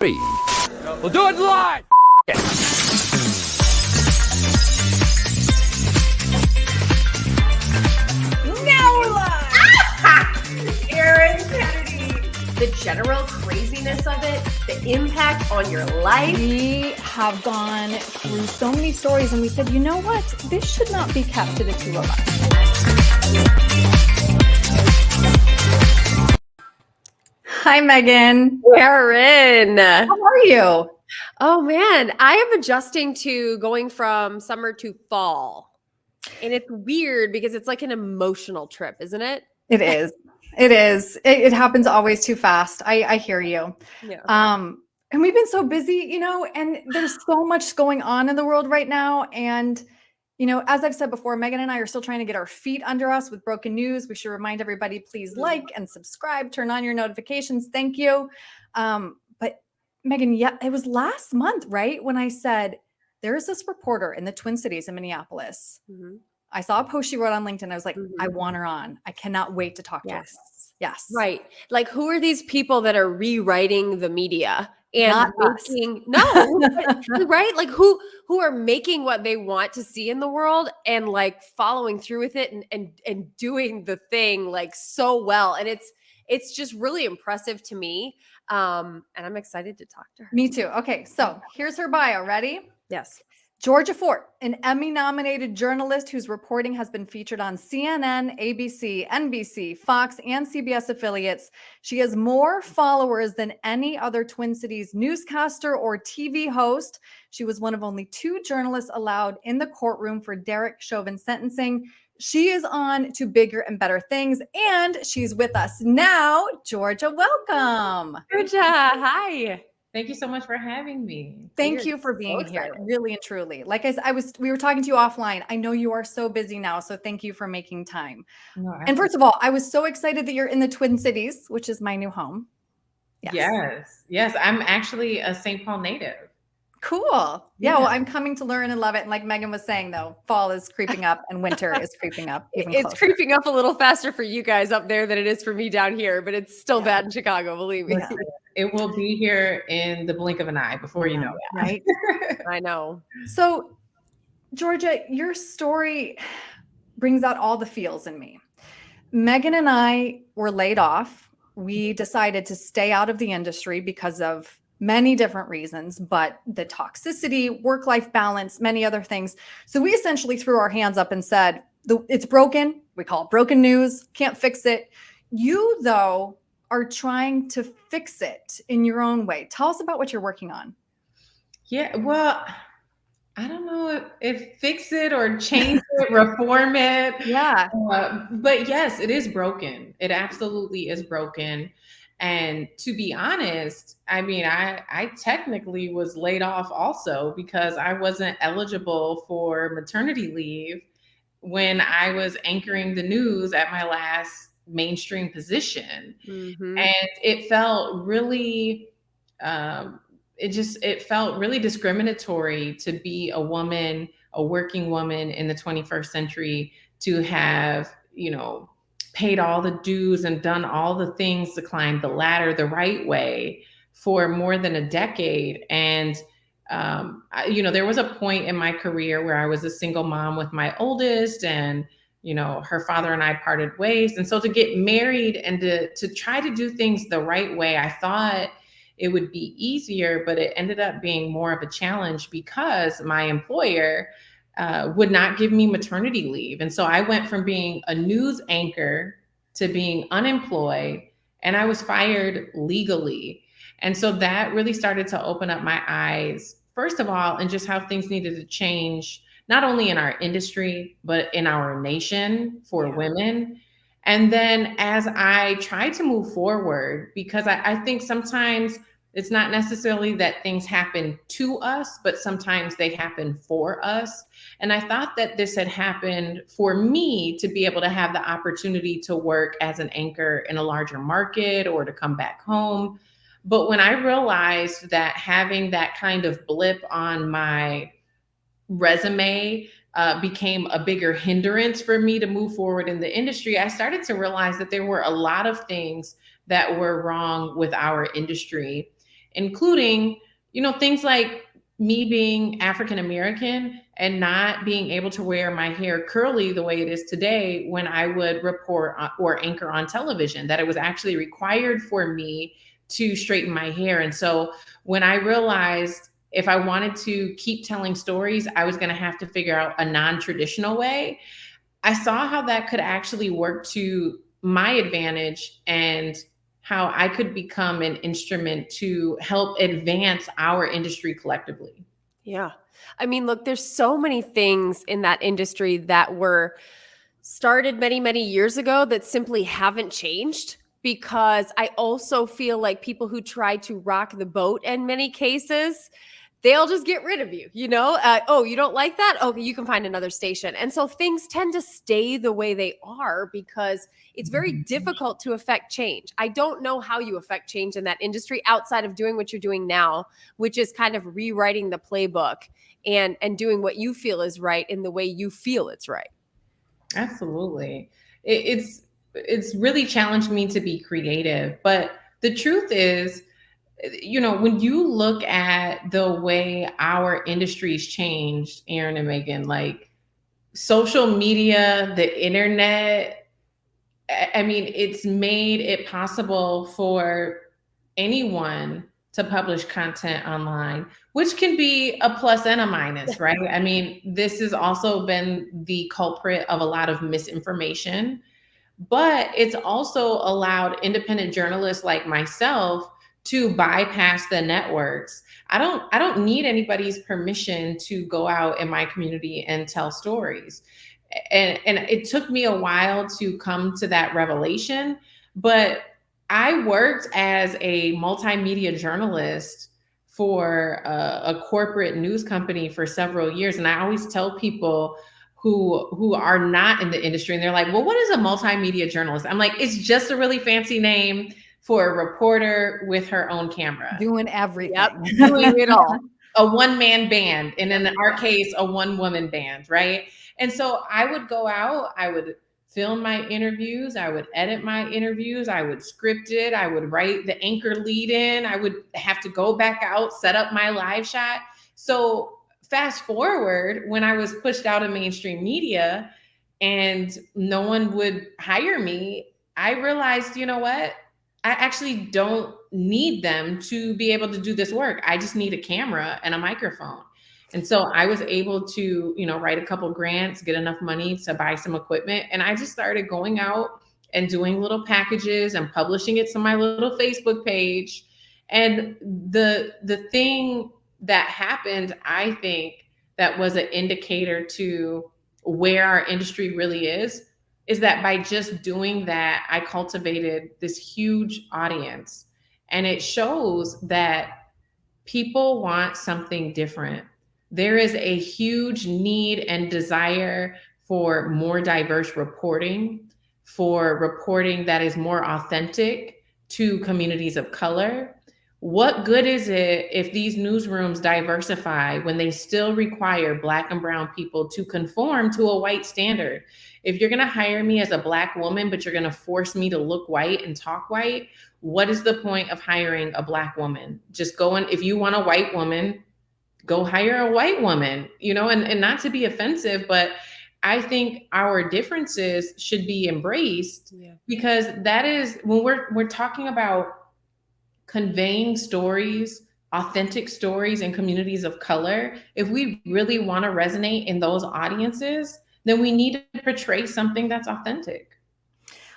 3. We'll do it live. Now we're live. Aaron Kennedy. The general craziness of it, the impact on your life. We have gone through so many stories and we said, you know what? This should not be kept to the two of us. Hi, Megan. Aaron. How are you? Oh, man. I am adjusting to going from summer to fall. And it's weird because it's like an emotional trip, isn't it? It is. It is. It happens always too fast. I hear you. Yeah. And we've been so busy, and there's so much going on in the world right now. And, as I've said before, Megan and I are still trying to get our feet under us with broken news. We should remind everybody, please like and subscribe, turn on your notifications. Thank you. But Megan, yeah, it was last month, right? When I said, there's this reporter in the Twin Cities in Minneapolis. Mm-hmm. I saw a post she wrote on LinkedIn. I was like, I want her on. I cannot wait to talk to her. Yes. Right. Like, who are these people that are rewriting the media and Not making right? Like who are making what they want to see in the world and like following through with it and doing the thing like so well. And it's just really impressive to me. And I'm excited to talk to her. Me too. Okay. So here's her bio. Ready? Yes. Georgia Fort, an Emmy-nominated journalist whose reporting has been featured on CNN, ABC, NBC, Fox, and CBS affiliates. She has more followers than any other Twin Cities newscaster or TV host. She was one of only 2 journalists allowed in the courtroom for Derek Chauvin's sentencing. She is on to bigger and better things, and she's with us now. Georgia, welcome. Georgia, hi. Thank you so much for having me. Thank you for being here, really and truly. Like we were talking to you offline. I know you are so busy now, so thank you for making time. No, and first of all, I was so excited that you're in the Twin Cities, which is my new home. Yes. I'm actually a St. Paul native. Cool. Yeah, well, I'm coming to learn and love it. And like Megan was saying, though, fall is creeping up and winter is creeping up even closer. It's creeping up a little faster for you guys up there than it is for me down here, but it's still bad in Chicago, believe me. Yeah. It will be here in the blink of an eye before you know it. Right? I know. So, Georgia, your story brings out all the feels in me. Megan and I were laid off. We decided to stay out of the industry because of many different reasons, but the toxicity, work-life balance, many other things. So we essentially threw our hands up and said, it's broken. We call it broken news. Can't fix it. You, though, are trying to fix it in your own way. Tell us about what you're working on. Yeah, well, I don't know if fix it or change it, reform it. Yeah. But yes, it is broken. It absolutely is broken. And to be honest, I mean, I technically was laid off also because I wasn't eligible for maternity leave when I was anchoring the news at my last mainstream position. Mm-hmm. And it felt really, it felt really discriminatory to be a woman, a working woman in the 21st century, to have, paid all the dues and done all the things to climb the ladder the right way for more than a decade. And, there was a point in my career where I was a single mom with my oldest, and, her father and I parted ways. And so to get married and to try to do things the right way, I thought it would be easier, but it ended up being more of a challenge because my employer would not give me maternity leave. And so I went from being a news anchor to being unemployed, and I was fired legally. And so that really started to open up my eyes, first of all, and just how things needed to change, not only in our industry, but in our nation for women. And then as I tried to move forward, because I think sometimes it's not necessarily that things happen to us, but sometimes they happen for us. And I thought that this had happened for me to be able to have the opportunity to work as an anchor in a larger market or to come back home. But when I realized that having that kind of blip on my resume became a bigger hindrance for me to move forward in the industry, I started to realize that there were a lot of things that were wrong with our industry. including, things like me being African American and not being able to wear my hair curly the way it is today when I would report or anchor on television, that it was actually required for me to straighten my hair. And so when I realized if I wanted to keep telling stories, I was going to have to figure out a non-traditional way, I saw how that could actually work to my advantage and how I could become an instrument to help advance our industry collectively. Yeah. I mean, look, there's so many things in that industry that were started many, many years ago that simply haven't changed, because I also feel like people who try to rock the boat in many cases, they'll just get rid of you, oh, you don't like that? Okay, you can find another station. And so things tend to stay the way they are because it's very difficult to affect change. I don't know how you affect change in that industry outside of doing what you're doing now, which is kind of rewriting the playbook and doing what you feel is right in the way you feel it's right. Absolutely. It's really challenged me to be creative, but the truth is, when you look at the way our industry's changed, Aaron and Megan, like social media, the internet, I mean, it's made it possible for anyone to publish content online, which can be a plus and a minus, right? I mean, this has also been the culprit of a lot of misinformation, but it's also allowed independent journalists like myself to bypass the networks. I don't need anybody's permission to go out in my community and tell stories. And it took me a while to come to that revelation, but I worked as a multimedia journalist for a corporate news company for several years. And I always tell people who are not in the industry, and they're like, well, what is a multimedia journalist? I'm like, it's just a really fancy name for a reporter with her own camera. Doing everything. Yep, doing it all. A one-man band, and in our case, a one-woman band, right? And so I would go out, I would film my interviews, I would edit my interviews, I would script it, I would write the anchor lead in, I would have to go back out, set up my live shot. So fast forward, when I was pushed out of mainstream media and no one would hire me, I realized, you know what? I actually don't need them to be able to do this work. I just need a camera and a microphone. And so I was able to, write a couple grants, get enough money to buy some equipment. And I just started going out and doing little packages and publishing it to my little Facebook page. And the thing that happened, I think, that was an indicator to where our industry really is that by just doing that, I cultivated this huge audience. And it shows that people want something different. There is a huge need and desire for more diverse reporting, for reporting that is more authentic to communities of color. What good is it if these newsrooms diversify when they still require Black and brown people to conform to a white standard? If you're going to hire me as a Black woman, but you're going to force me to look white and talk white, what is the point of hiring a Black woman? Just go in, if you want a white woman, go hire a white woman, and not to be offensive, but I think our differences should be embraced, because that is when we're talking about conveying stories, authentic stories in communities of color. If we really want to resonate in those audiences, then we need to portray something that's authentic.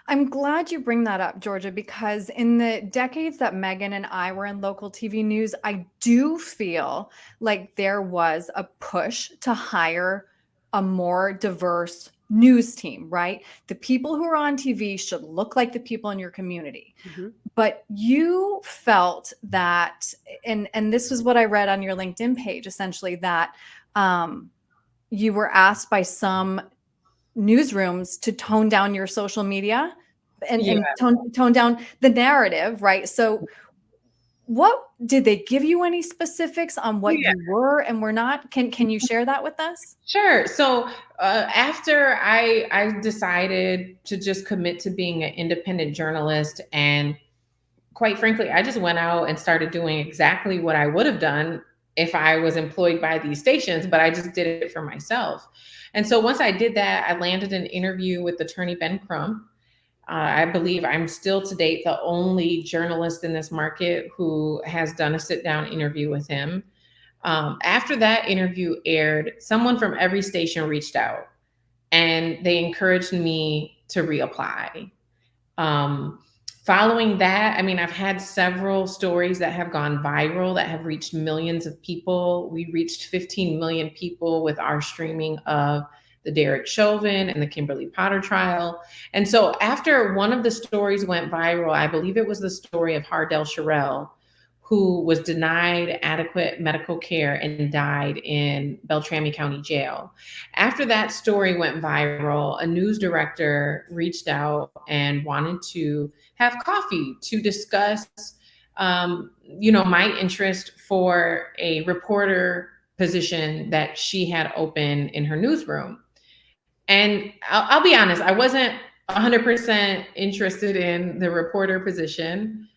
I'm glad you bring that up, Georgia, because in the decades that Megan and I were in local TV news, I do feel like there was a push to hire a more diverse news team, right? The people who are on TV should look like the people in your community. Mm-hmm. But you felt that, and this was what I read on your LinkedIn page, essentially, that you were asked by some newsrooms to tone down your social media and tone down the narrative, right? So what did they give you any specifics on what you were and were not? Can you share that with us? Sure. So after I decided to just commit to being an independent journalist and quite frankly, I just went out and started doing exactly what I would have done if I was employed by these stations, but I just did it for myself. And so once I did that, I landed an interview with attorney Ben Crump. I believe I'm still to date the only journalist in this market who has done a sit down interview with him. After that interview aired, someone from every station reached out and they encouraged me to reapply. Um, Following that, I mean, I've had several stories that have gone viral that have reached millions of people. We reached 15 million people with our streaming of the Derek Chauvin and the Kimberly Potter trial. And so after one of the stories went viral, I believe it was the story of Hardell Sherrill, who was denied adequate medical care and died in Beltrami County Jail. After that story went viral, a news director reached out and wanted to have coffee to discuss, my interest for a reporter position that she had open in her newsroom. And I'll be honest, I wasn't 100% interested in the reporter position,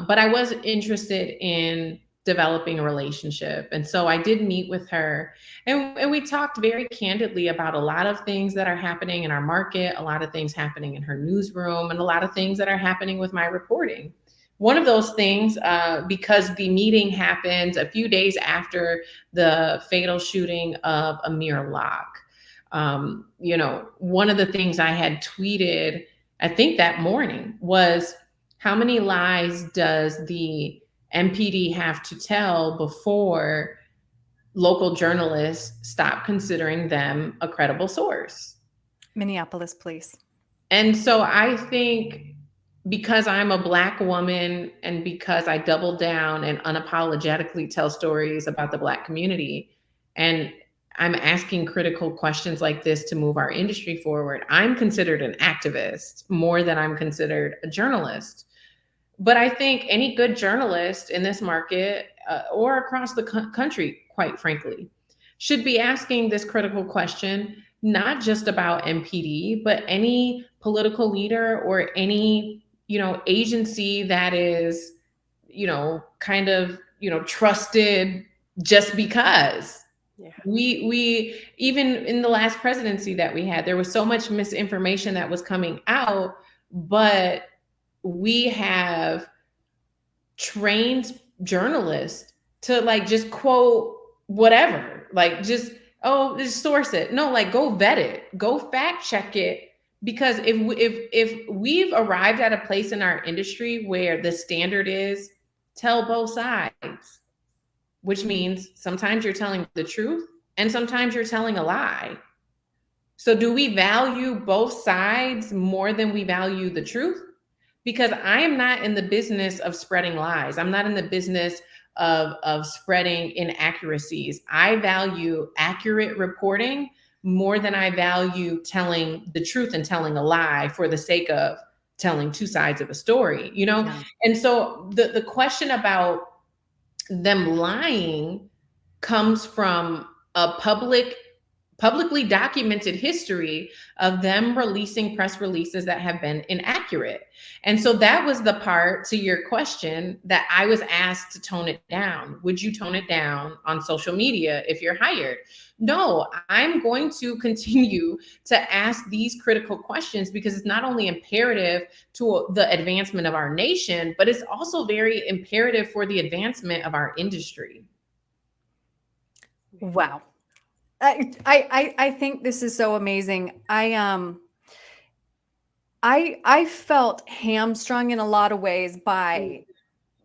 but I was interested in developing a relationship. And so I did meet with her, and we talked very candidly about a lot of things that are happening in our market, a lot of things happening in her newsroom, and a lot of things that are happening with my reporting. One of those things, because the meeting happened a few days after the fatal shooting of Amir Locke. One of the things I had tweeted, I think that morning, was how many lies does the MPD have to tell before local journalists stop considering them a credible source? Minneapolis police. And so I think because I'm a Black woman and because I double down and unapologetically tell stories about the Black community, and I'm asking critical questions like this to move our industry forward, I'm considered an activist more than I'm considered a journalist. But I think any good journalist in this market or across the country, quite frankly, should be asking this critical question, not just about MPD, but any political leader or any, agency that is, trusted just because. Yeah. We even in the last presidency that we had, there was so much misinformation that was coming out, but we have trained journalists to just quote whatever, just source it. No, go vet it, go fact check it. Because if we've arrived at a place in our industry where the standard is tell both sides, which means sometimes you're telling the truth and sometimes you're telling a lie. So do we value both sides more than we value the truth? Because I am not in the business of spreading lies. I'm not in the business of spreading inaccuracies. I value accurate reporting more than I value telling the truth and telling a lie for the sake of telling two sides of a story, Yeah. And so the question about them lying comes from a publicly documented history of them releasing press releases that have been inaccurate. And so that was the part to your question that I was asked to tone it down. Would you tone it down on social media if you're hired? No, I'm going to continue to ask these critical questions because it's not only imperative to the advancement of our nation, but it's also very imperative for the advancement of our industry. Wow. I think this is so amazing. I felt hamstrung in a lot of ways by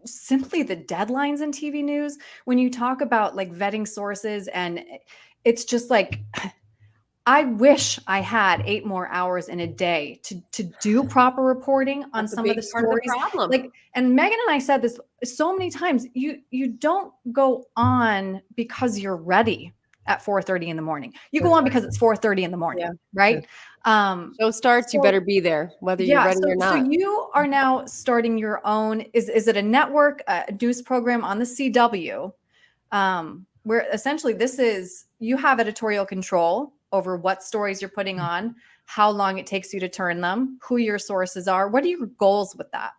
simply the deadlines in TV news. When you talk about vetting sources, and it's just I wish I had 8 more hours in a day to do proper reporting on That's a some big of the part of the stories. problem. And Megan and I said this so many times. You don't go on because you're ready at 4:30 in the morning. You go on because it's 4:30 in the morning, Yeah. right? Show starts, you better be there, whether you're ready or So not. you are now starting your own. Is it a network, a deuce program on the CW, where essentially you have editorial control over what stories you're putting on, how long it takes you to turn them, who your sources are. What are your goals with that?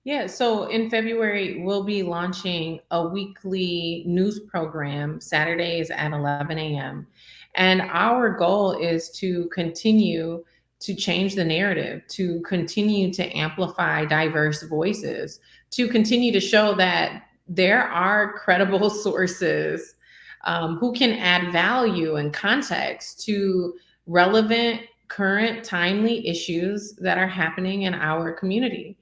Yeah, so in February, we'll be launching a weekly news program, Saturdays at 11 a.m. And our goal is to continue to change the narrative, to continue to amplify diverse voices, to continue to show that there are credible sources who can add value and context to relevant, current, timely issues that are happening in our community.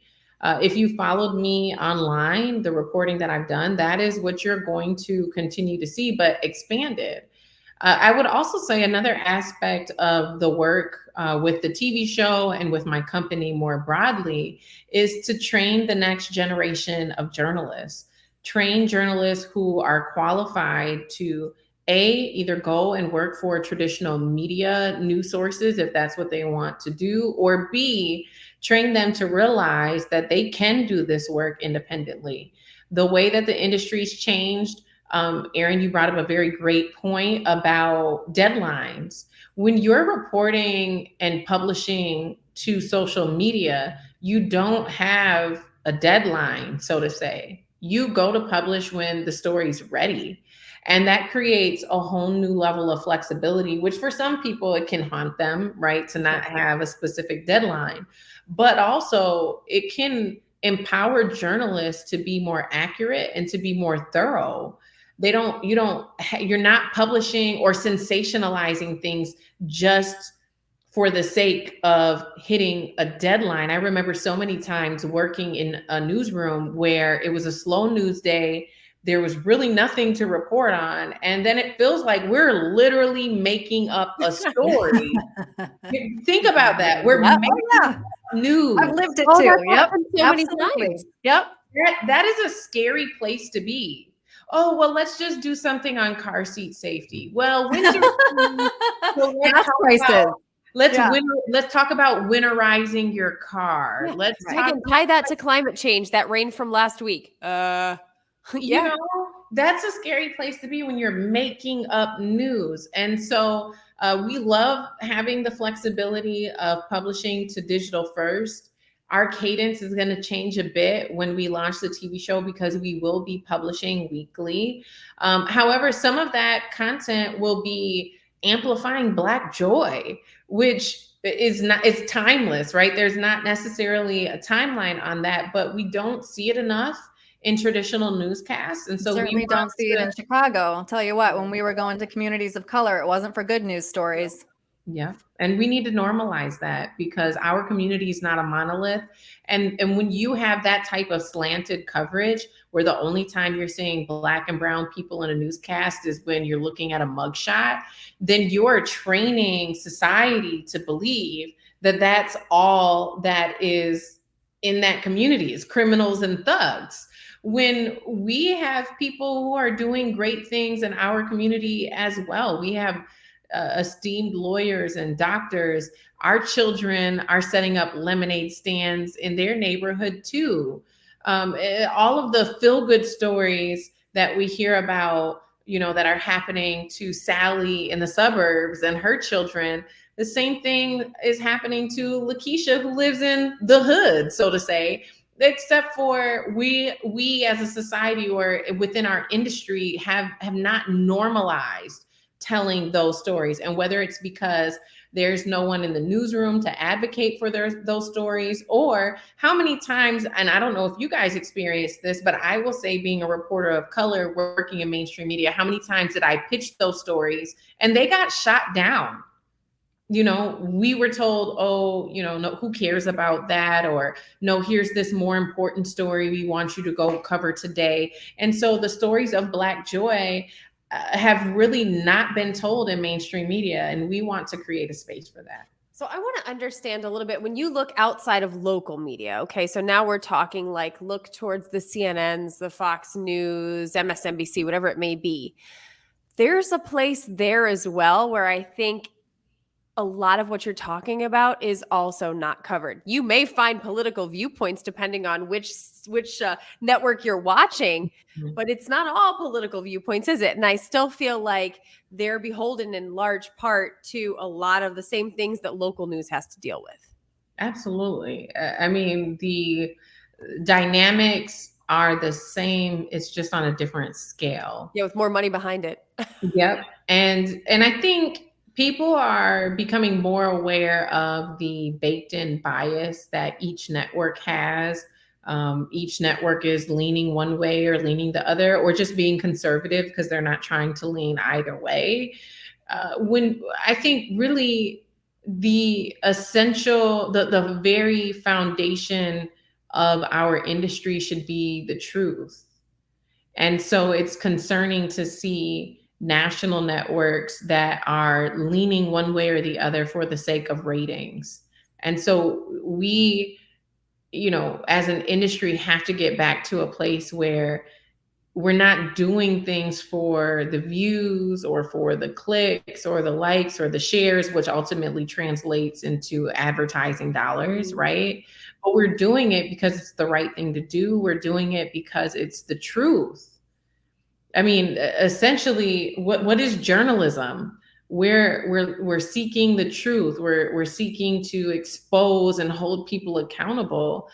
If you followed me online, the reporting that I've done, that is what you're going to continue to see, but expanded. I would also say another aspect of the work with the TV show and with my company more broadly is to train the next generation of journalists, train journalists who are qualified to either go and work for traditional media news sources if that's what they want to do, or B, train them to realize that they can do this work independently. The way that the industry's changed, Erin, you brought up a very great point about deadlines. When you're reporting and publishing to social media, you don't have a deadline, so to say. You go to publish when the story's ready. And that creates a whole new level of flexibility, which for some people it can haunt them, right? To not have a specific deadline. But also it can empower journalists to be more accurate and to be more thorough. You're not publishing or sensationalizing things just for the sake of hitting a deadline. I remember so many times working in a newsroom where it was a slow news day. There was really nothing to report on. And then it feels like we're literally making up a story. Think about that. We're Yeah. making up news. I've lived it Oh, too. that's Yep. happened so many Absolutely. times. Yep. That is a scary place to be. Oh, well, let's just do something on car seat safety. Well, winter. So Gas prices. Yeah. let's talk about winterizing your car. Yeah. Let's Right. talk, Tie that to climate change, that rain from last week. you Yeah. know, that's a scary place to be when you're making up news. And so we love having the flexibility of publishing to digital first. Our cadence is going to change a bit when we launch the TV show because we will be publishing weekly. However, some of that content will be amplifying Black joy, which is not, it's timeless, right? There's not necessarily a timeline on that, but we don't see it enough in traditional newscasts. And so Certainly we don't see it in Chicago. I'll tell you what, when we were going to communities of color, it wasn't for good news stories. Yeah. And we need to normalize that because our community is not a monolith. And when you have that type of slanted coverage where the only time you're seeing Black and brown people in a newscast is when you're looking at a mugshot, then you're training society to believe that that's all that is in that community is criminals and thugs. When we have people who are doing great things in our community as well, we have esteemed lawyers and doctors. Our children are setting up lemonade stands in their neighborhood too. All of the feel-good stories that we hear about, that are happening to Sally in the suburbs and her children, the same thing is happening to Lakeisha, who lives in the hood, so to say, except for we as a society or within our industry have not normalized telling those stories. And whether it's because there's no one in the newsroom to advocate for those stories, or how many times, and I don't know if you guys experienced this, but I will say, being a reporter of color working in mainstream media, how many times did I pitch those stories and they got shot down? We were told, oh, no, who cares about that? Or no, here's this more important story we want you to go cover today. And so the stories of Black joy have really not been told in mainstream media, and we want to create a space for that. So I want to understand a little bit when you look outside of local media. Okay, so now we're talking look towards the CNNs, the Fox News, MSNBC, whatever it may be. There's a place there as well where I think a lot of what you're talking about is also not covered. You may find political viewpoints depending on which network you're watching, but it's not all political viewpoints, is it? And I still feel like they're beholden in large part to a lot of the same things that local news has to deal with. Absolutely. I mean, dynamics are the same. It's just on a different scale. Yeah, with more money behind it. Yep. And I think people are becoming more aware of the baked in bias that each network has. Each network is leaning one way or leaning the other, or just being conservative because they're not trying to lean either way. When I think really the essential, the very foundation of our industry should be the truth. And so it's concerning to see national networks that are leaning one way or the other for the sake of ratings. And so we, as an industry, have to get back to a place where we're not doing things for the views or for the clicks or the likes or the shares, which ultimately translates into advertising dollars, right? But we're doing it because it's the right thing to do. We're doing it because it's the truth. I mean, essentially, what is journalism? We're seeking the truth. We're seeking to expose and hold people accountable.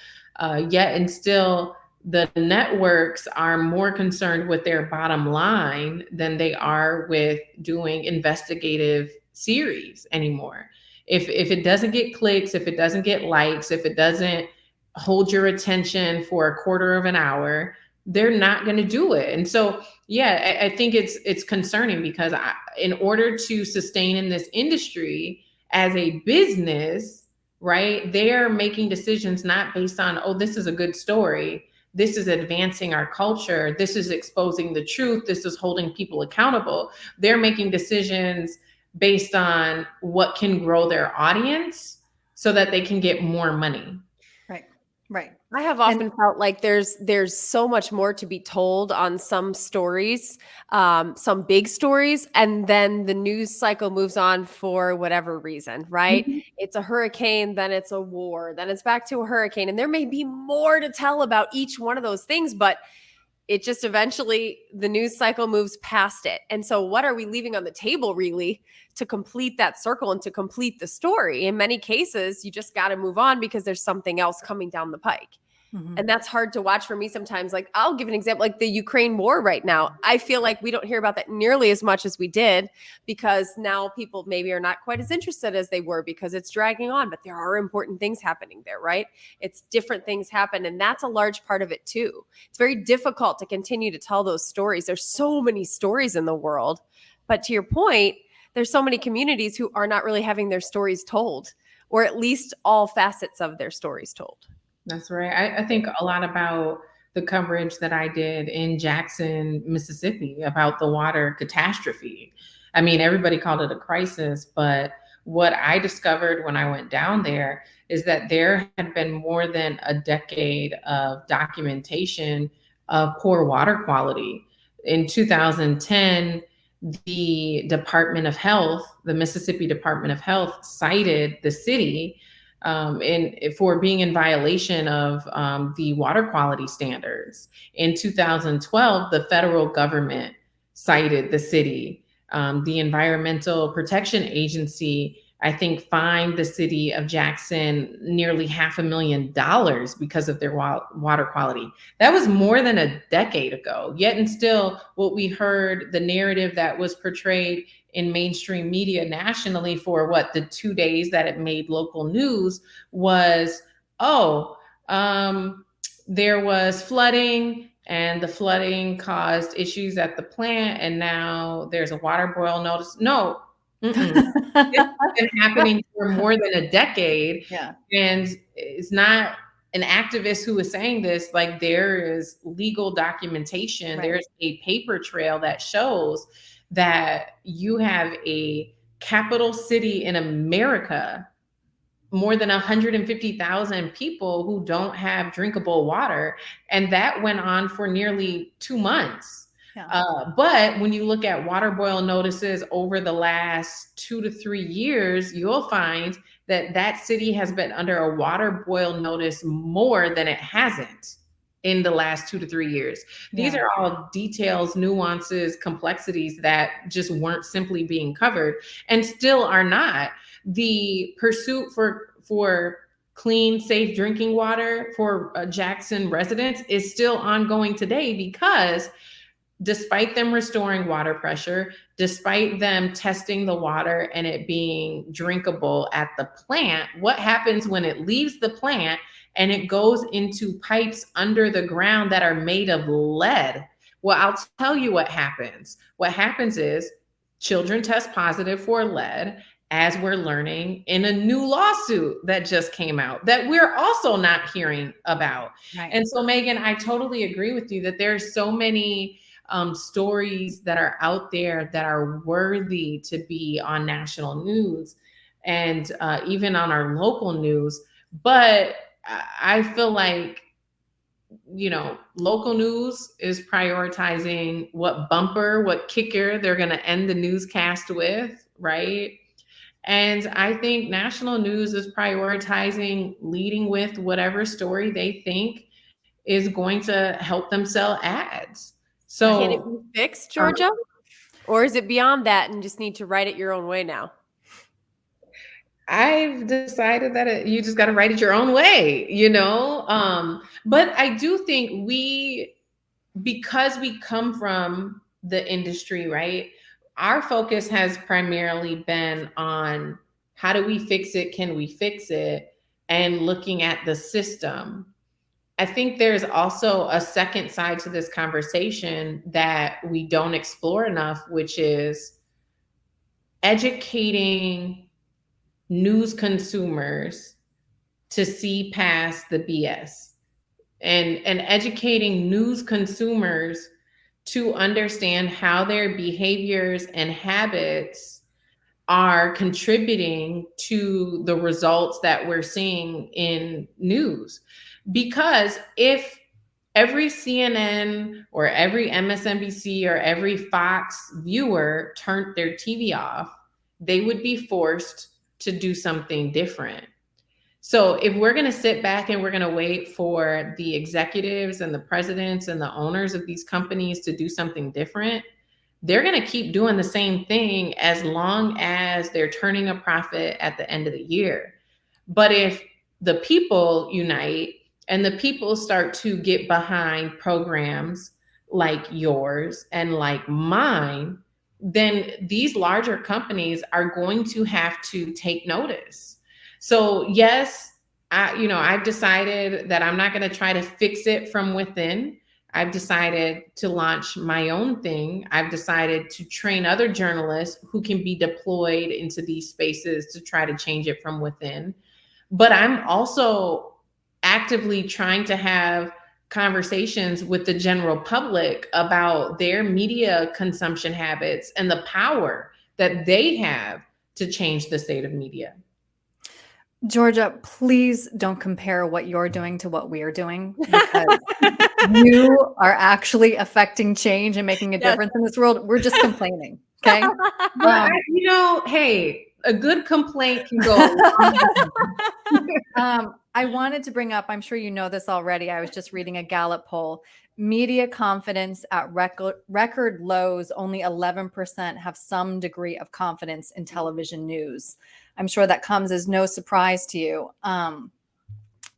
Yet and still, the networks are more concerned with their bottom line than they are with doing investigative series anymore. If it doesn't get clicks, if it doesn't get likes, if it doesn't hold your attention for a quarter of an hour, they're not going to do it. And so, yeah, I think it's concerning because in order to sustain in this industry as a business, right, they're making decisions not based on, oh, this is a good story. This is advancing our culture. This is exposing the truth. This is holding people accountable. They're making decisions based on what can grow their audience so that they can get more money. Right. I have often felt like there's so much more to be told on some stories, some big stories, and then the news cycle moves on for whatever reason, right? Mm-hmm. It's a hurricane, then it's a war, then it's back to a hurricane, and there may be more to tell about each one of those things, but it just eventually the news cycle moves past it. And so what are we leaving on the table really to complete that circle and to complete the story? In many cases, you just got to move on because there's something else coming down the pike. Mm-hmm. And that's hard to watch for me sometimes. Like, I'll give an example, like the Ukraine war right now. I feel like we don't hear about that nearly as much as we did because now people maybe are not quite as interested as they were because it's dragging on, but there are important things happening there, right? It's different things happen. And that's a large part of it too. It's very difficult to continue to tell those stories. There's so many stories in the world, but to your point, there's so many communities who are not really having their stories told, or at least all facets of their stories told. That's right. I think a lot about the coverage that I did in Jackson, Mississippi about the water catastrophe. I mean, everybody called it a crisis, but what I discovered when I went down there is that there had been more than a decade of documentation of poor water quality. In 2010, the Department of Health, the Mississippi Department of Health, cited the city for being in violation of the water quality standards. In 2012, the federal government cited the city. The Environmental Protection Agency, I think, fined the city of Jackson nearly $500,000 because of their water quality. That was more than a decade ago. Yet and still, what we heard, the narrative that was portrayed in mainstream media nationally for the 2 days that it made local news was, there was flooding and the flooding caused issues at the plant and now there's a water boil notice. No, this has been happening for more than a decade. Yeah. And it's not an activist who is saying this. Like, there is legal documentation. Right. There's a paper trail that shows that you have a capital city in America, more than 150,000 people who don't have drinkable water. And that went on for nearly 2 months. Yeah. But when you look at water boil notices over the last 2 to 3 years, you'll find that that city has been under a water boil notice more than it hasn't in the last 2 to 3 years. These are all details, nuances, complexities that just weren't simply being covered and still are not. The pursuit for clean, safe drinking water for Jackson residents is still ongoing today, because despite them restoring water pressure, despite them testing the water and it being drinkable at the plant, what happens when it leaves the plant and it goes into pipes under the ground that are made of lead? Well, I'll tell you what happens. What happens is children test positive for lead, as we're learning in a new lawsuit that just came out that we're also not hearing about. Right. And so, Megan, I totally agree with you that there's so many stories that are out there that are worthy to be on national news and even on our local news. But I feel like, local news is prioritizing what bumper, what kicker they're going to end the newscast with, right? And I think national news is prioritizing leading with whatever story they think is going to help them sell ads. So Can it be fixed, Georgia? Or is it beyond that and just need to write it your own way now? I've decided that you just got to write it your own way, but I do think because we come from the industry, right? Our focus has primarily been on how do we fix it? Can we fix it? And looking at the system. I think there's also a second side to this conversation that we don't explore enough, which is educating news consumers to see past the BS and educating news consumers to understand how their behaviors and habits are contributing to the results that we're seeing in news. Because if every CNN or every MSNBC or every Fox viewer turned their TV off, they would be forced to do something different. So if we're going to sit back and we're going to wait for the executives and the presidents and the owners of these companies to do something different, they're going to keep doing the same thing as long as they're turning a profit at the end of the year. But if the people unite and the people start to get behind programs like yours and like mine, then these larger companies are going to have to take notice. So yes, I've decided that I'm not going to try to fix it from within. I've decided to launch my own thing. I've decided to train other journalists who can be deployed into these spaces to try to change it from within. But I'm also actively trying to have conversations with the general public about their media consumption habits and the power that they have to change the state of media. Georgia, please don't compare what you're doing to what we are doing, because you are actually affecting change and making a difference in this world. We're just complaining. Okay. Hey, a good complaint can go a long I wanted to bring up, I'm sure you know this already. I was just reading a Gallup poll. Media confidence at record lows. Only 11% have some degree of confidence in television news. I'm sure that comes as no surprise to you.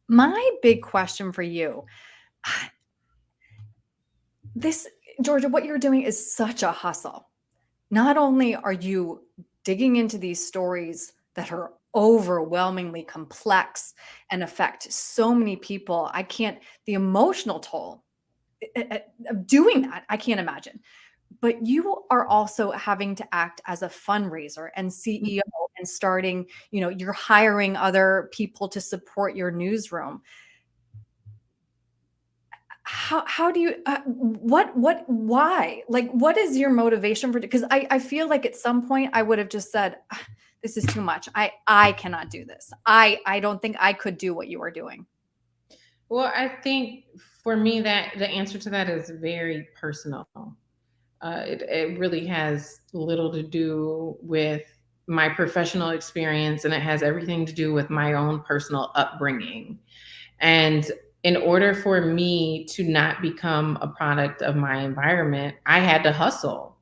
My big question for you, Georgia, what you're doing is such a hustle. Not only are you digging into these stories that are overwhelmingly complex and affect so many people, the emotional toll of doing that, I can't imagine. But you are also having to act as a fundraiser and CEO and starting, you're hiring other people to support your newsroom. How do you, why? Like, what is your motivation for it? Because I feel like at some point I would have just said, this is too much. I cannot do this. I don't think I could do what you are doing. Well, I think for me that the answer to that is very personal. It really has little to do with my professional experience, and it has everything to do with my own personal upbringing. And in order for me to not become a product of my environment, I had to hustle.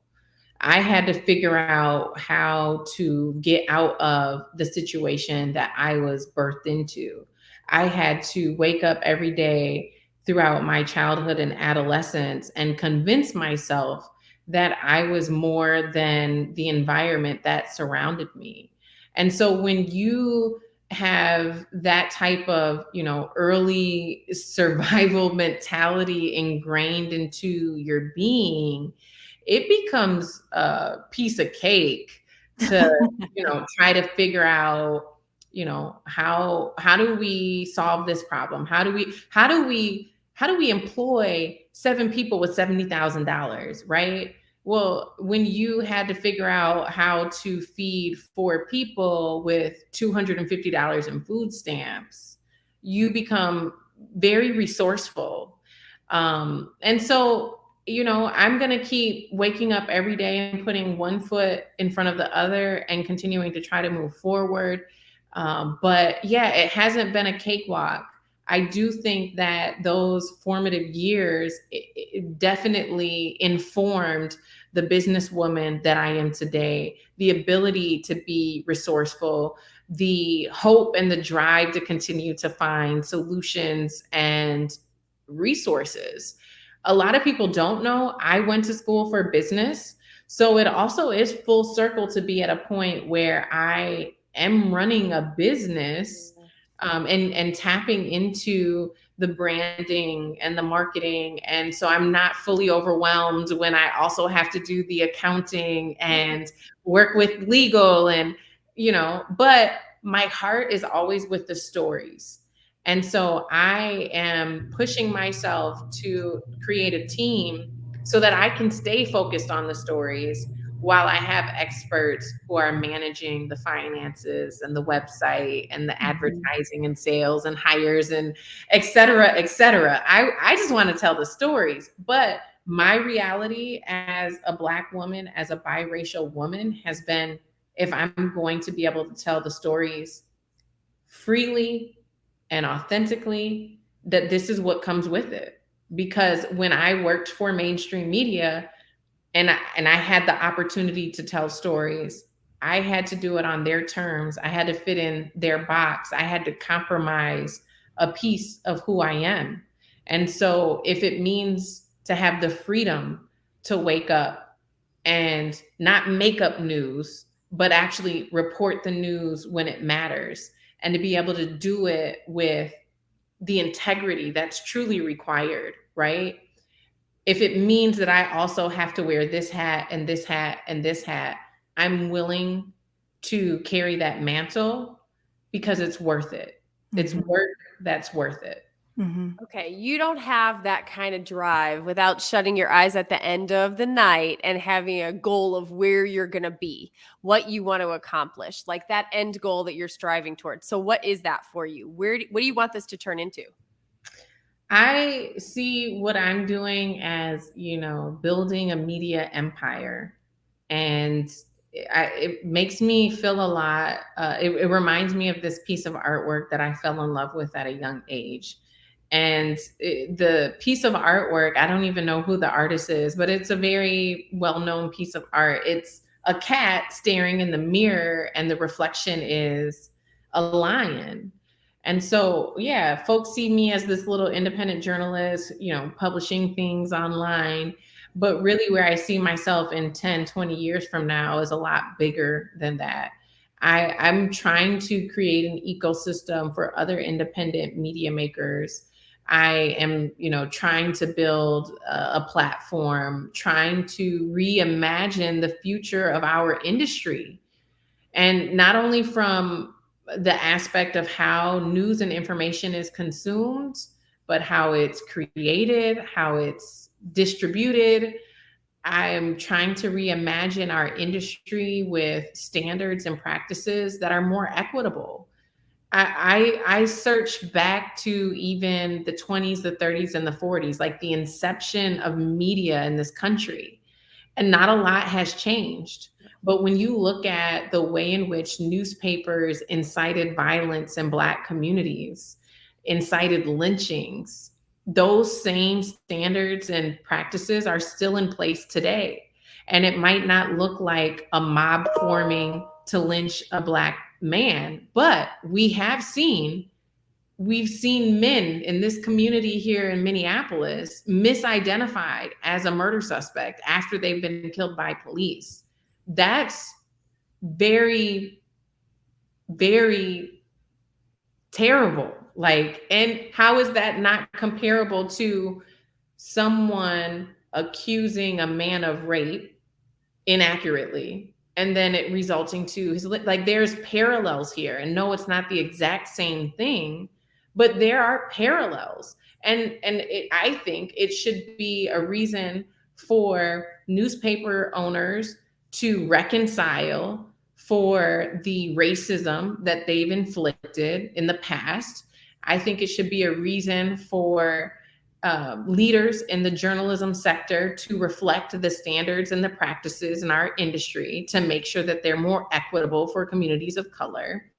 I had to figure out how to get out of the situation that I was birthed into. I had to wake up every day throughout my childhood and adolescence and convince myself that I was more than the environment that surrounded me. And so when you have that type of, early survival mentality ingrained into your being, it becomes a piece of cake to, try to figure out, how do we solve this problem? How do we employ 7 people with $70,000, right? Well, when you had to figure out how to feed 4 people with $250 in food stamps, you become very resourceful. And so, I'm going to keep waking up every day and putting one foot in front of the other and continuing to try to move forward. But yeah, it hasn't been a cakewalk. I do think that those formative years it definitely informed the businesswoman that I am today, the ability to be resourceful, the hope and the drive to continue to find solutions and resources. A lot of people don't know I went to school for business. So it also is full circle to be at a point where I am running a business, and tapping into the branding and the marketing. And so I'm not fully overwhelmed when I also have to do the accounting and work with legal and, but my heart is always with the stories. And so I am pushing myself to create a team so that I can stay focused on the stories while I have experts who are managing the finances and the website and the advertising and sales and hires and et cetera, et cetera. I just want to tell the stories. But my reality as a Black woman, as a biracial woman, has been, if I'm going to be able to tell the stories freely and authentically, that this is what comes with it. Because when I worked for mainstream media, and I had the opportunity to tell stories, I had to do it on their terms. I had to fit in their box. I had to compromise a piece of who I am. And so if it means to have the freedom to wake up and not make up news, but actually report the news when it matters, and to be able to do it with the integrity that's truly required, right? If it means that I also have to wear this hat and this hat and this hat, I'm willing to carry that mantle because it's worth it. It's work that's worth it. Okay, you don't have that kind of drive without shutting your eyes at the end of the night and having a goal of where you're going to be, what you want to accomplish, like that end goal that you're striving towards. So what is that for you? What do you want this to turn into? I see what I'm doing as, building a media empire. And it makes me feel a lot. It reminds me of this piece of artwork that I fell in love with at a young age. And the piece of artwork, I don't even know who the artist is, but it's a very well-known piece of art. It's a cat staring in the mirror, and the reflection is a lion. And so, yeah, folks see me as this little independent journalist, publishing things online. But really, where I see myself in 10, 20 years from now is a lot bigger than that. I'm trying to create an ecosystem for other independent media makers. I am, trying to build a platform, trying to reimagine the future of our industry. And not only from the aspect of how news and information is consumed, but how it's created, how it's distributed. I am trying to reimagine our industry with standards and practices that are more equitable. I search back to even the 20s, the 30s, and the 40s, like the inception of media in this country. And not a lot has changed. But when you look at the way in which newspapers incited violence in Black communities, incited lynchings, those same standards and practices are still in place today. And it might not look like a mob forming to lynch a Black man, but we have seen we've seen men in this community here in Minneapolis misidentified as a murder suspect after they've been killed by police. That's very, very terrible. Like, and how is that not comparable to someone accusing a man of rape inaccurately and then it resulting to his, like, there's parallels here, and no, it's not the exact same thing, but there are parallels. I think it should be a reason for newspaper owners to reconcile for the racism that they've inflicted in the past. I think it should be a reason for leaders in the journalism sector to reflect the standards and the practices in our industry to make sure that they're more equitable for communities of color.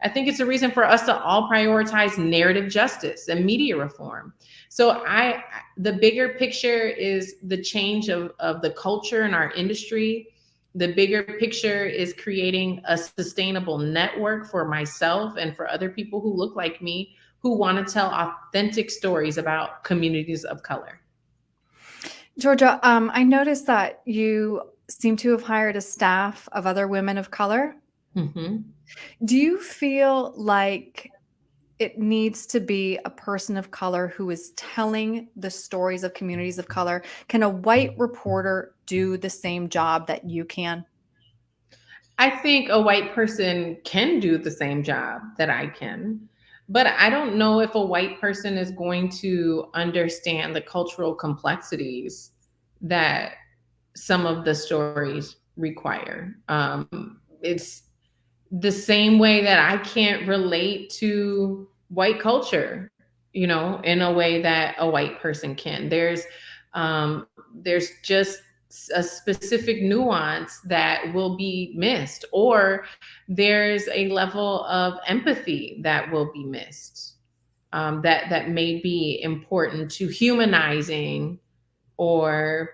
I think it's a reason for us to all prioritize narrative justice and media reform. So the bigger picture is the change of the culture in our industry. The bigger picture is creating a sustainable network for myself and for other people who look like me, who want to tell authentic stories about communities of color. Georgia, I noticed that you seem to have hired a staff of other women of color. Mm-hmm. Do you feel like it needs to be a person of color who is telling the stories of communities of color? Can a white reporter do the same job that you can? I think a white person can do the same job that I can, but I don't know if a white person is going to understand the cultural complexities that some of the stories require. It's the same way that I can't relate to white culture, in a way that a white person can. There's just a specific nuance that will be missed, or there's a level of empathy that will be missed, that may be important to humanizing or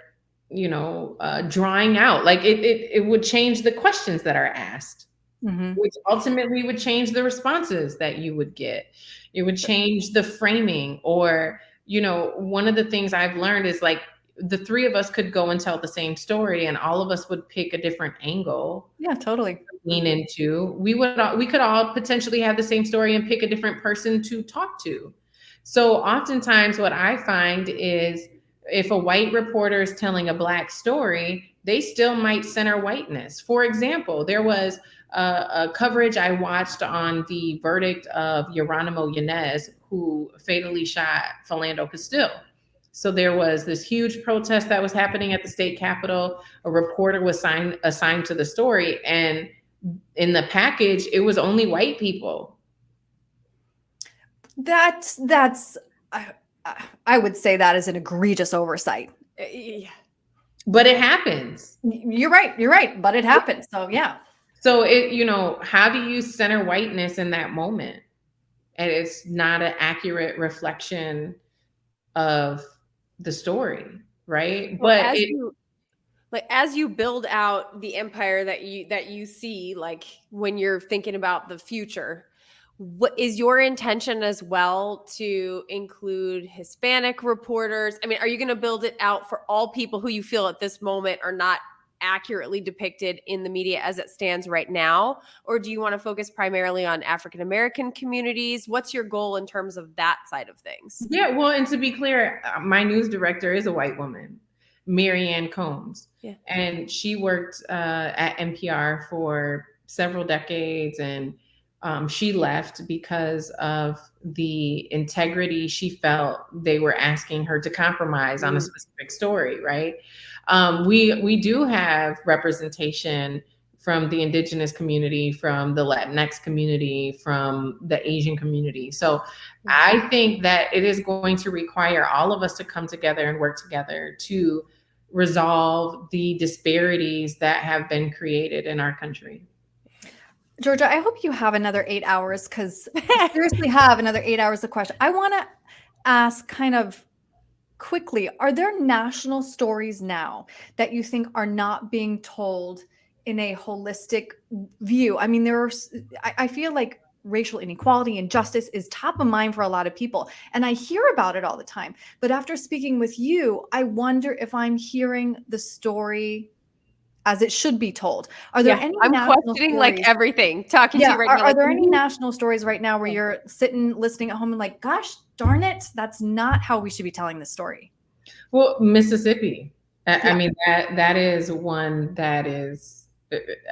drawing out. Like it would change the questions that are asked, which ultimately would change the responses that you would get. It would change the framing, or one of the things I've learned is, like, the three of us could go and tell the same story and all of us would pick a different angle. Yeah, totally. To lean into. We could all potentially have the same story and pick a different person to talk to. So oftentimes what I find is, if a white reporter is telling a Black story, they still might center whiteness. For example, there was a coverage I watched on the verdict of Geronimo Yanez, who fatally shot Philando Castile. So there was this huge protest that was happening at the state capitol. A reporter was assigned to the story, and in the package, it was only white people. That's I would say that is an egregious oversight. Yeah. But it happens. You're right, but it happens. So yeah. So how do you center whiteness in that moment? And it's not an accurate reflection of the story, right? Well, but as you build out the empire that you see, like, when you're thinking about the future, what is your intention as well to include Hispanic reporters? I mean, are you going to build it out for all people who you feel at this moment are not accurately depicted in the media as it stands right now? Or do you want to focus primarily on African-American communities? What's your goal in terms of that side of things? Yeah, well, and to be clear, my news director is a white woman, Mary Ann Combs. Yeah. And she worked at NPR for several decades, and she left because of the integrity she felt they were asking her to compromise on a specific story, right? We do have representation from the Indigenous community, from the Latinx community, from the Asian community. So I think that it is going to require all of us to come together and work together to resolve the disparities that have been created in our country. Georgia, I hope you have another 8 hours, because I seriously have another 8 hours of question. I want to ask kind of quickly, are there national stories now that you think are not being told in a holistic view? I mean, I feel like racial inequality and justice is top of mind for a lot of people. And I hear about it all the time. But after speaking with you, I wonder if I'm hearing the story as it should be told. Are there any I'm national questioning stories? like everything. Talking to Yeah, you right are, now. are Like, there any national stories right now where you're sitting listening at home and like, gosh darn it, that's not how we should be telling this story? Well, Mississippi. I Yeah. mean, that is one that is,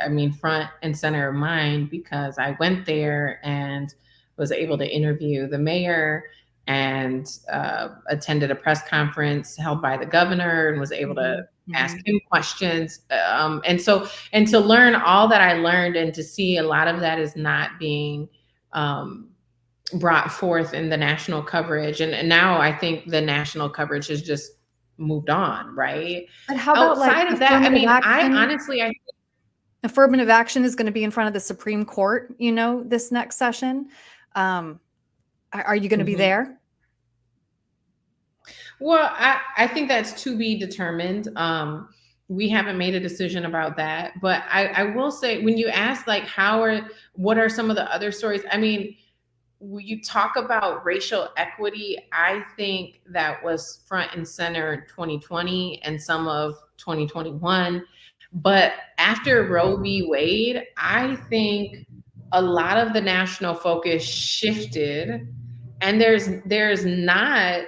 I mean, front and center of mind, because I went there and was able to interview the mayor and attended a press conference held by the governor and was able to ask him questions. And to learn all that I learned, and to see a lot of that is not being brought forth in the national coverage. And now I think the national coverage has just moved on, right? But how about like Outside of that, I mean, I affirmative action is going to be in front of the Supreme Court, this next session. Are you going to be there? Well, I think that's to be determined. We haven't made a decision about that, but I will say, when you ask like what are some of the other stories? I mean, when you talk about racial equity, I think that was front and center in 2020 and some of 2021. But after Roe v. Wade, I think a lot of the national focus shifted, and there's not,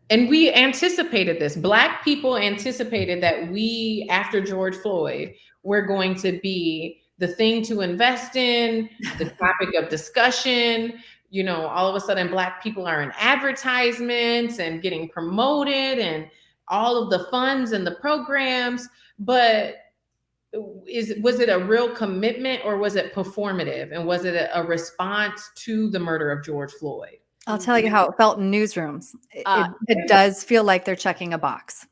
and we anticipated this. Black people anticipated that we, after George Floyd, were going to be the thing to invest in, the topic of discussion. All of a sudden, Black people are in advertisements and getting promoted and all of the funds and the programs. But was it a real commitment, or was it performative? And was it a response to the murder of George Floyd? I'll tell you how it felt in newsrooms. It does feel like they're checking a box.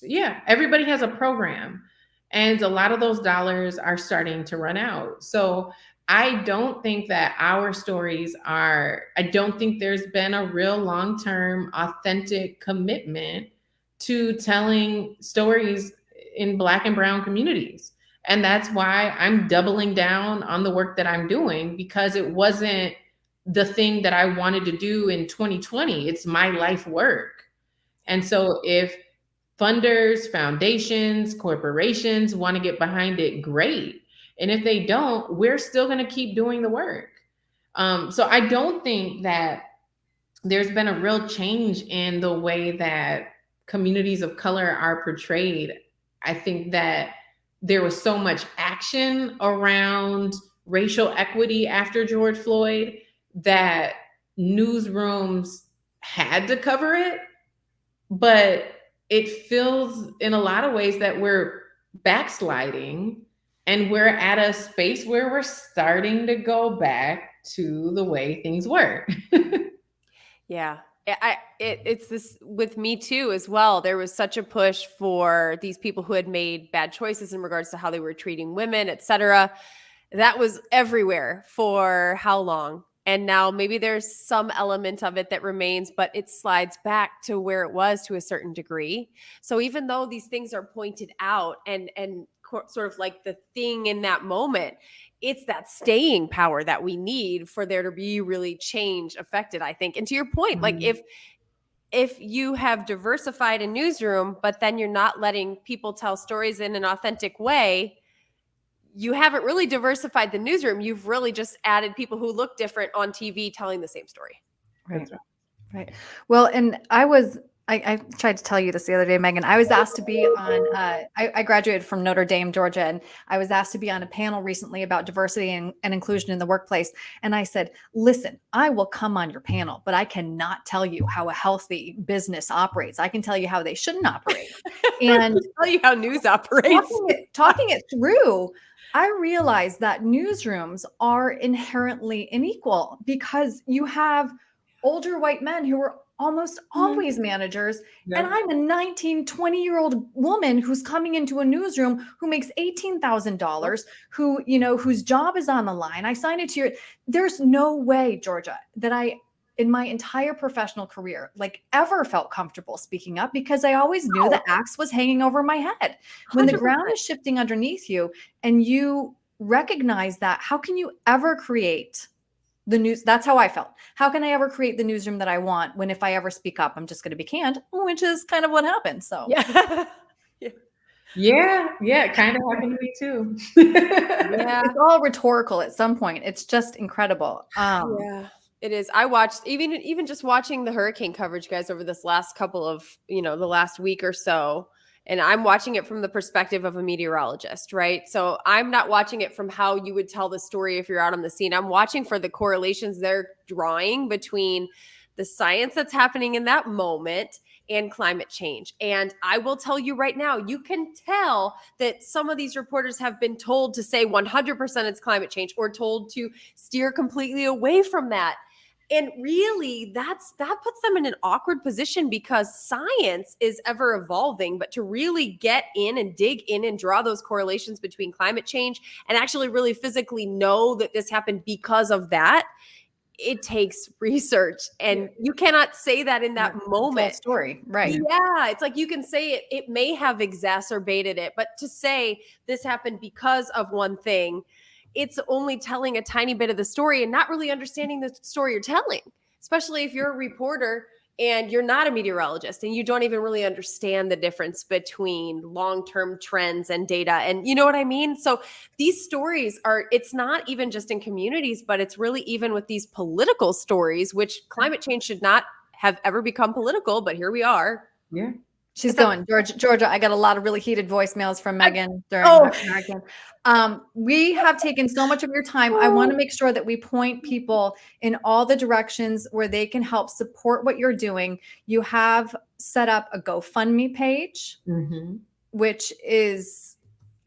Yeah, everybody has a program, and a lot of those dollars are starting to run out. So I don't think that our stories I don't think there's been a real long-term, authentic commitment to telling stories in Black and brown communities. And that's why I'm doubling down on the work that I'm doing, because it wasn't the thing that I wanted to do in 2020. It's my life work. And so if funders, foundations, corporations want to get behind it, great. And if they don't, we're still going to keep doing the work. So I don't think that there's been a real change in the way that communities of color are portrayed. I think that there was so much action around racial equity after George Floyd that newsrooms had to cover it, but it feels in a lot of ways that we're backsliding, and we're at a space where we're starting to go back to the way things were. Yeah. It's this with me too as well. There was such a push for these people who had made bad choices in regards to how they were treating women, etc. That was everywhere for how long? And now maybe there's some element of it that remains, but it slides back to where it was to a certain degree. So even though these things are pointed out and sort of like the thing in that moment, it's that staying power that we need for there to be really change affected, I think. And to your point, like if you have diversified a newsroom, but then you're not letting people tell stories in an authentic way, you haven't really diversified the newsroom. You've really just added people who look different on TV telling the same story. Right. Well, and I tried to tell you this the other day, Megan. I was asked to be on, I graduated from Notre Dame, Georgia, and I was asked to be on a panel recently about diversity and inclusion in the workplace. And I said, listen, I will come on your panel, but I cannot tell you how a healthy business operates. I can tell you how they shouldn't operate. And tell you how news operates. Talking it through, I realized that newsrooms are inherently unequal because you have older white men who are almost always managers. And I'm a 19, 20-year-old woman who's coming into a newsroom who makes $18,000, whose job is on the line. I signed it to your, there's no way, Georgia, that I, in my entire professional career, like ever felt comfortable speaking up, because I always knew the axe was hanging over my head. When the ground is shifting underneath you and you recognize that, how can you ever create the news. That's how I felt. How can I ever create the newsroom that I want when if I ever speak up, I'm just going to be canned, which is kind of what happened. So Yeah. Yeah, it kind of happened to me too. Yeah. it's all rhetorical at some point. It's just incredible. Yeah, it is. I watched even just watching the hurricane coverage, guys, over this last couple of, the last week or so. And I'm watching it from the perspective of a meteorologist, right? So I'm not watching it from how you would tell the story if you're out on the scene. I'm watching for the correlations they're drawing between the science that's happening in that moment and climate change. And I will tell you right now, you can tell that some of these reporters have been told to say 100% it's climate change or told to steer completely away from that. And really, that puts them in an awkward position because science is ever evolving. But to really get in and dig in and draw those correlations between climate change and actually really physically know that this happened because of that, it takes research. And you cannot say that in that moment. Story, right? Yeah, it's like you can say it may have exacerbated it, but to say this happened because of one thing, it's only telling a tiny bit of the story and not really understanding the story you're telling, especially if you're a reporter and you're not a meteorologist and you don't even really understand the difference between long-term trends and data. And you know what I mean? So these stories it's not even just in communities, but it's really even with these political stories, which climate change should not have ever become political, but here we are. Yeah. She's going, Georgia. I got a lot of really heated voicemails from Megan during Hurricane. We have taken so much of your time. I want to make sure that we point people in all the directions where they can help support what you're doing. You have set up a GoFundMe page, which is,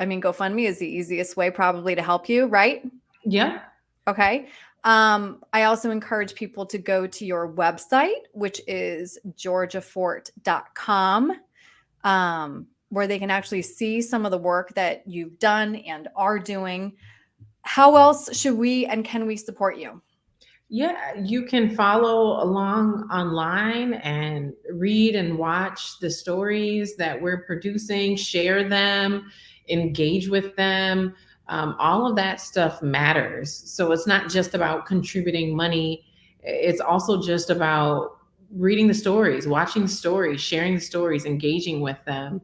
GoFundMe is the easiest way probably to help you, right? Yeah. Okay. I also encourage people to go to your website, which is georgiafort.com, where they can actually see some of the work that you've done and are doing. How else should we and can we support you? Yeah, you can follow along online and read and watch the stories that we're producing, share them, engage with them. All of that stuff matters. So it's not just about contributing money. It's also just about reading the stories, watching the stories, sharing the stories, engaging with them,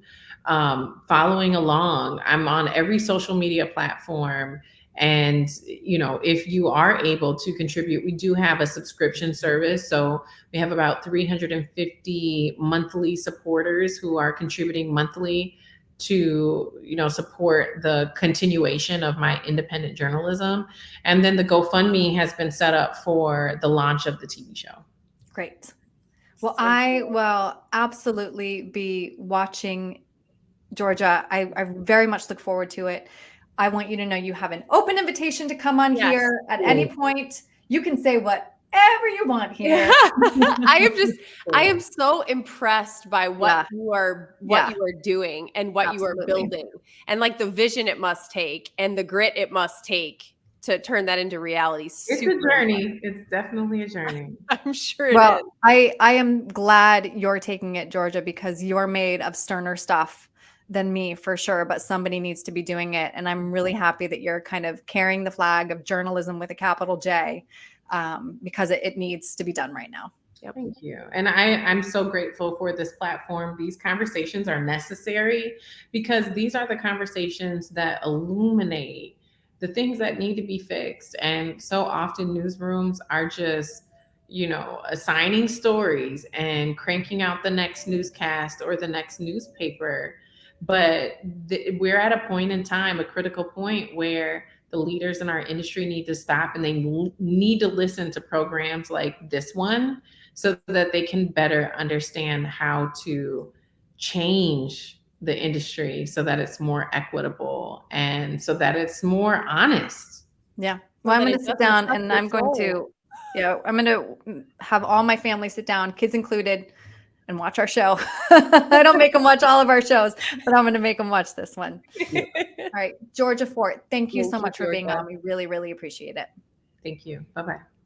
following along. I'm on every social media platform. And, if you are able to contribute, we do have a subscription service. So we have about 350 monthly supporters who are contributing monthly to, support the continuation of my independent journalism. And then the GoFundMe has been set up for the launch of the TV show. Great. Well, I will absolutely be watching, Georgia. I very much look forward to it. I want you to know you have an open invitation to come on here at any point. You can say whatever you want here. I am so impressed by what you are doing and what you are building and like the vision it must take and the grit it must take to turn that into reality. It's a journey. It's definitely a journey. I'm sure it is. I am glad you're taking it, Georgia, because you're made of sterner stuff than me for sure, but somebody needs to be doing it. And I'm really happy that you're kind of carrying the flag of journalism with a capital J, because it needs to be done right now. Yep. Thank you. And I'm so grateful for this platform. These conversations are necessary because these are the conversations that illuminate the things that need to be fixed. And so often newsrooms are just, assigning stories and cranking out the next newscast or the next newspaper. But we're at a point in time, a critical point where the leaders in our industry need to stop and they need to listen to programs like this one so that they can better understand how to change the industry so that it's more equitable and so that it's more honest. Yeah. Well, I'm going to sit down and I'm going to have all my family sit down, kids included, and watch our show. I don't make them watch all of our shows, but I'm going to make them watch this one. All right. Georgia Fort, thank you so much for being on. We really, really appreciate it. Thank you. Bye-bye.